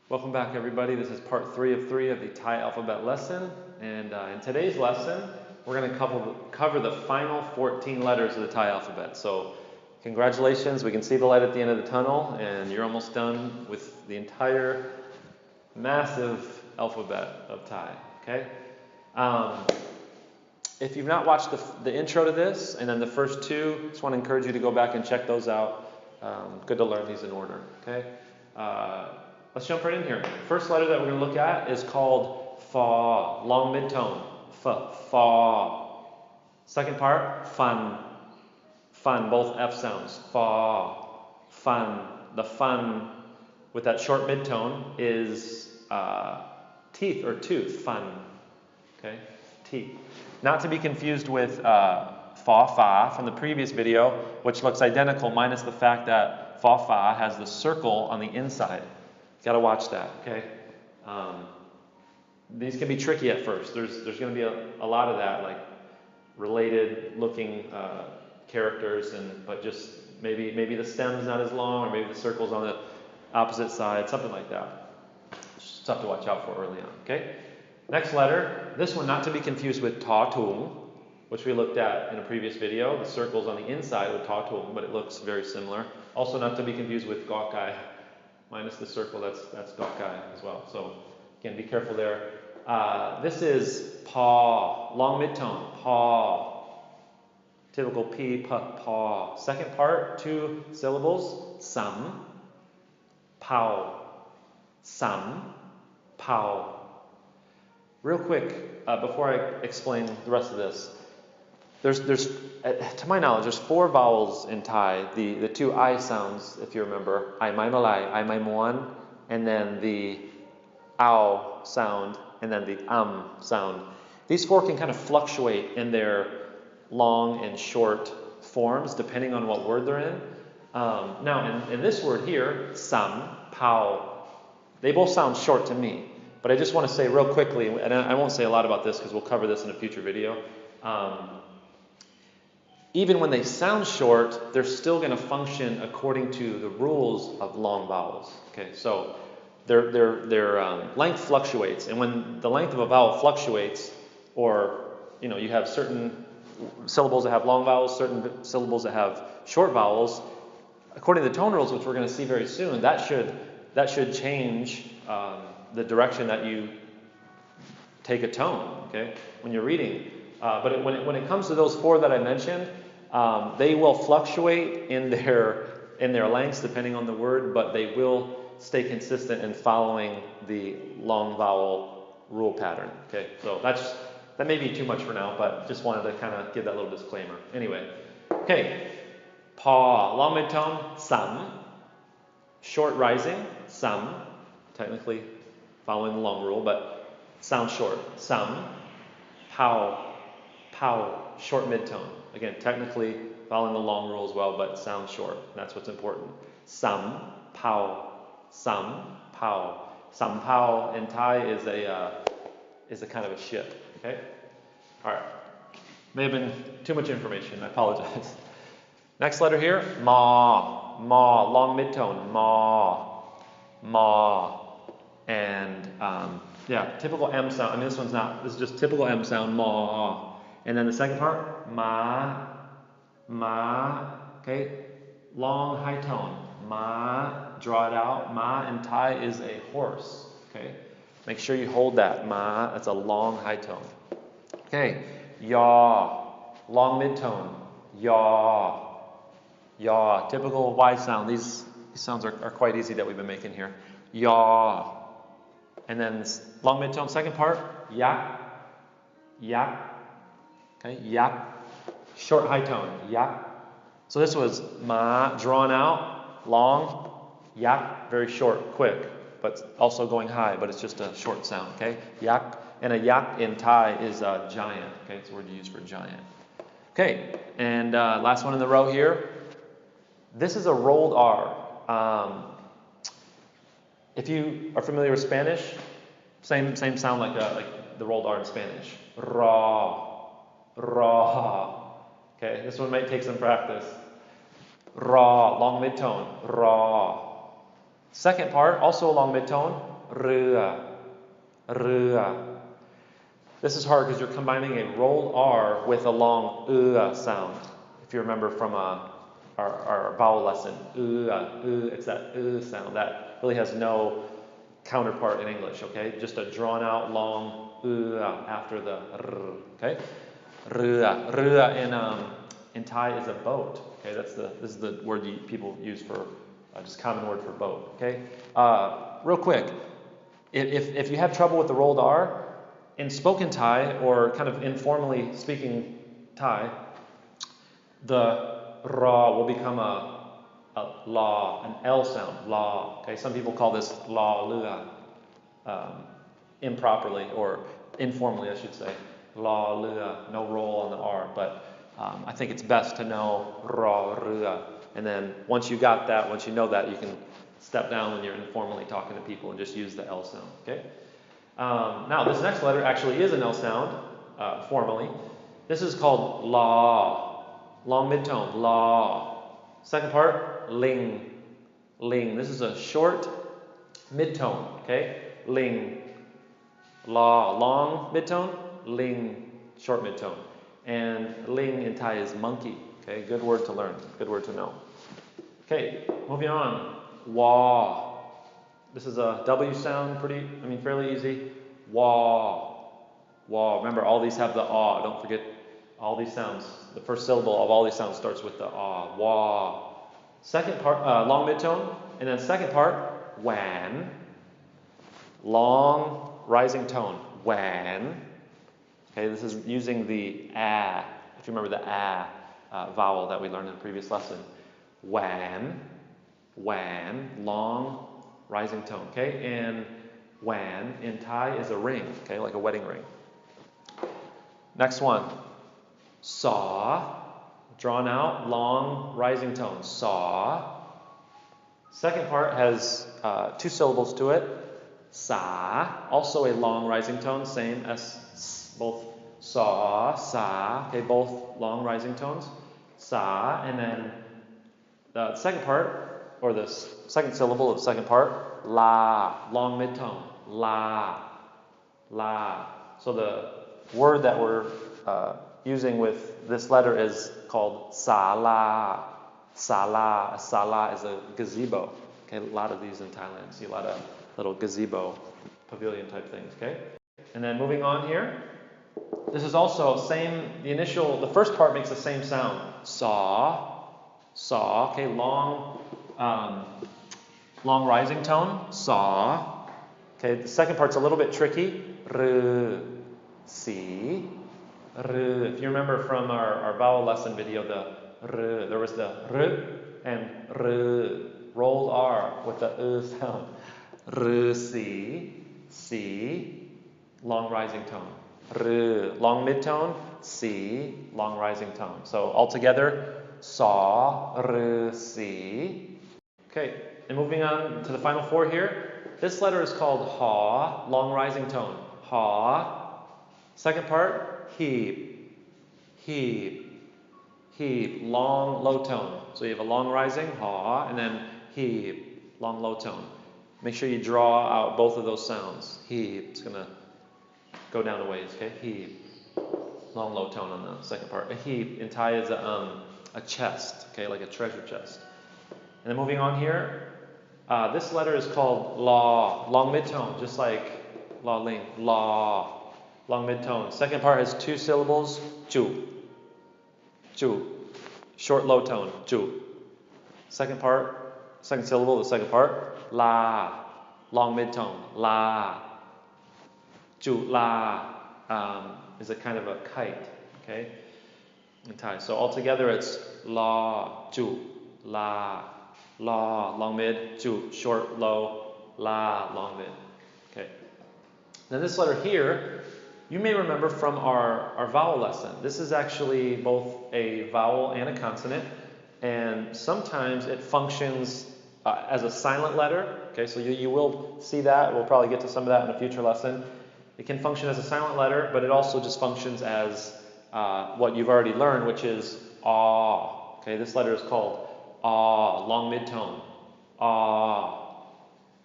Welcome back, everybody. This is part 3 of 3 of the Thai alphabet lesson. And in today's lesson, we're going to cover the final 14 letters of the Thai alphabet. So congratulations, we can see the light at the end of the tunnel, and you're almost done with the entire massive alphabet of Thai. Okay? If you've not watched the intro to this, and then the first two, just want to encourage you to go back and check those out. Good to learn these in order. Okay? Let's jump right in here. First letter that we're going to look at is called fa, long midtone. Fa. Second part, fun. Fun, both F sounds. Fa, fun. The fun with that short midtone is teeth or tooth, fun. Okay, teeth. Not to be confused with fa from the previous video, which looks identical minus the fact that fa has the circle on the inside. Got to watch that, okay? These can be tricky at first. There's going to be a lot of that, like related looking characters, but just maybe the stem's not as long, or maybe the circle's on the opposite side, something like that. Just stuff to watch out for early on, okay? Next letter, this one not to be confused with ta tung, which we looked at in a previous video. The circle's on the inside with ta tung, but it looks very similar. Also not to be confused with gok kai. Minus the circle, that's gok-kai as well. So again, be careful there. This is pa, long midtone, pa. Typical p, pa. Second part, 2 syllables, sam, pow, sam, pow. Real quick, before I explain the rest of this, there's to my knowledge, there's 4 vowels in Thai. The 2 I sounds, if you remember, I mai malai, I mai muan, and then the ow sound, and then the sound. These 4 can kind of fluctuate in their long and short forms depending on what word they're in. Now, in this word here, sam, pow, they both sound short to me. But I just want to say real quickly, and I won't say a lot about this because we'll cover this in a future video. Even when they sound short, they're still going to function according to the rules of long vowels. Okay, so their length fluctuates, and when the length of a vowel fluctuates, or you have certain syllables that have long vowels, certain syllables that have short vowels, according to the tone rules, which we're going to see very soon, that should change the direction that you take a tone. Okay, when you're reading. But when it comes to those 4 that I mentioned, they will fluctuate in their lengths depending on the word, but they will stay consistent in following the long vowel rule pattern. Okay, so that may be too much for now, but just wanted to kind of give that little disclaimer. Anyway, okay, pa, long midtone, sam, short rising, sam, technically following the long rule, but sound short, sam, pow, short midtone. Again, technically following the long rule as well, but sound short. That's what's important. Sam, pow, sam, pow. Sam, pow in Thai is a kind of a ship. Okay? All right. May have been too much information. I apologize. Next letter here, ma, long midtone, ma. And typical M sound. I mean, this one's not. This is just typical M sound, ma. And then the second part, ma. Okay, long high tone, ma. Draw it out. Ma in Thai is a horse. Okay, make sure you hold that, ma. That's a long high tone. Okay, yaw, long midtone, yaw. Typical Y sound. These sounds are quite easy that we've been making here. Yaw. And then long midtone, second part, yak. Okay, yak. Short high tone, yak. So this was ma, drawn out, long, yak, very short, quick, but also going high, but it's just a short sound, okay? Yak. And a yak in Thai is a giant, okay? It's the word you use for giant. Okay, and last one in the row here. This is a rolled R. If you are familiar with Spanish, same sound like the rolled R in Spanish. Ra. Okay, this one might take some practice. Ra, long midtone. Ra. Second part, also a long midtone. ru. This is hard because you're combining a rolled R with a long sound. If you remember from our vowel lesson, it's that sound that really has no counterpart in English. Okay, just a drawn out long after the r. Okay, rua in Thai is a boat. Okay, this is the word people use for just common word for boat. Okay, real quick, if you have trouble with the rolled R in spoken Thai or kind of informally speaking Thai, the ra will become a la, an L sound, la. Okay, some people call this la lua improperly or informally, I should say. La lua, no roll on the R, but I think it's best to know ra rua. And then once you got that, once you know that, you can step down when you're informally talking to people and just use the L sound. Okay. Now this next letter actually is an L sound formally. This is called la, long midtone, la. Second part, ling, ling. This is a short midtone. Okay, ling, la, long midtone, ling, short midtone. And ling in Thai is monkey. Okay, good word to learn, good word to know. Okay, moving on. Wa. This is a W sound, fairly easy. Wa. Wa. Remember, all these have the ah. Don't forget all these sounds. The first syllable of all these sounds starts with the ah. Wa. Second part, long midtone. And then second part, wan. Long rising tone. Wan. Okay, this is using the ah. If you remember the ah vowel that we learned in the previous lesson. Wan. Wan. Long rising tone. Okay, and wan in Thai is a ring. Okay, like a wedding ring. Next one. Saw. Drawn out, long rising tone. Saw. Second part has 2 syllables to it. Sa. Also a long rising tone, same as both saw, sa. Okay, both long rising tones. Sa. And then the second part, or the second syllable of the second part, la. Long mid-tone. La. La. So the word that we're using with this letter is called sala. Sala. Sala is a gazebo. Okay, a lot of these in Thailand. See a lot of little gazebo, pavilion type things. Okay, and then moving on here. This is also same. The first part makes the same sound. Saw. Saw. Okay, long rising tone. Saw. Okay, the second part's a little bit tricky. R. Si. R. If you remember from our vowel lesson video, there was the R and R, rolled R with the sound. R, si, si, long rising tone. R, long mid-tone, si, long rising tone. So altogether, saw, R, si. Okay, and moving on to the final 4 here. This letter is called ha, long rising tone. Ha. Second part, heap, heap, heap, long low tone. So you have a long rising, ha, and then heap, long low tone. Make sure you draw out both of those sounds. Heap, it's going to go down a ways, okay? Heap, long low tone on the second part. A heap in Thai is a chest, okay, like a treasure chest. And then moving on here, this letter is called la, long mid-tone, just like la ling, la, long mid-tone. Second part has 2 syllables, chu, chu, short low tone, chu. Second syllable, the second part, la, long mid-tone, la, chu, la, is a kind of a kite, okay, in Thai. So altogether it's la, chu, la, la, long mid, chu, short, low, la, long mid. Okay. Now this letter here, you may remember from our vowel lesson. This is actually both a vowel and a consonant, and sometimes it functions as a silent letter. Okay, so you will see that. We'll probably get to some of that in a future lesson. It can function as a silent letter, but it also just functions as what you've already learned, which is ah. Okay, this letter is called ah, long mid-tone. Ah.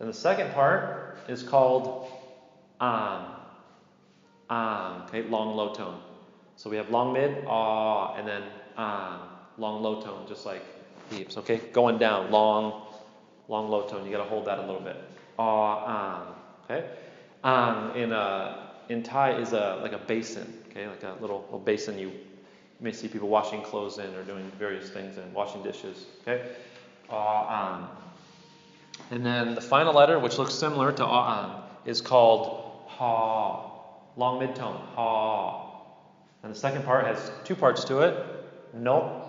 Then the second part is called okay, long low tone. So we have long mid, ah, and then long low tone, just like beeps, okay? Going down, long low tone. You got to hold that a little bit. Okay? In Thai is like a basin, okay? Like a little basin you may see people washing clothes in or doing various things and washing dishes, okay? And then the final letter, which looks similar to is called ha, long mid-tone, ha. And the second part has two parts to it. Nope.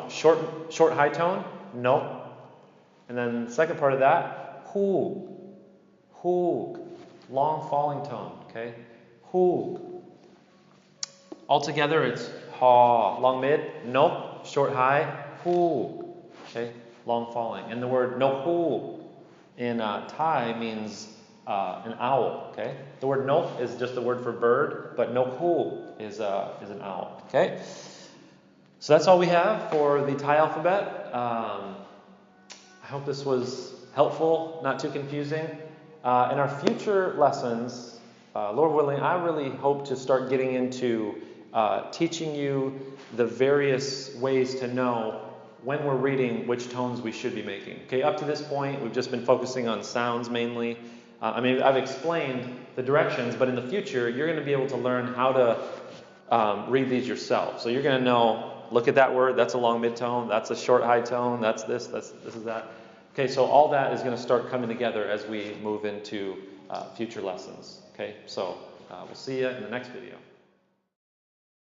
Short high tone. Nope. And then the second part of that, hoog. Long falling tone. Okay. Hoog. Altogether, it's ha. Long mid. Nope. Short high. Hoog. Okay. Long falling. And the word no hoog in Thai means an owl, okay? The word nope is just the word for bird, but no hoog is an owl, okay? So that's all we have for the Thai alphabet. I hope this was helpful, not too confusing. In our future lessons, Lord willing, I really hope to start getting into teaching you the various ways to know when we're reading which tones we should be making. Okay, up to this point, we've just been focusing on sounds mainly. I've explained the directions, but in the future, you're going to be able to learn how to read these yourself. So you're going to know, look at that word, that's a long mid-tone, that's a short high tone, that's this is that. Okay, so all that is going to start coming together as we move into future lessons. Okay, so we'll see you in the next video.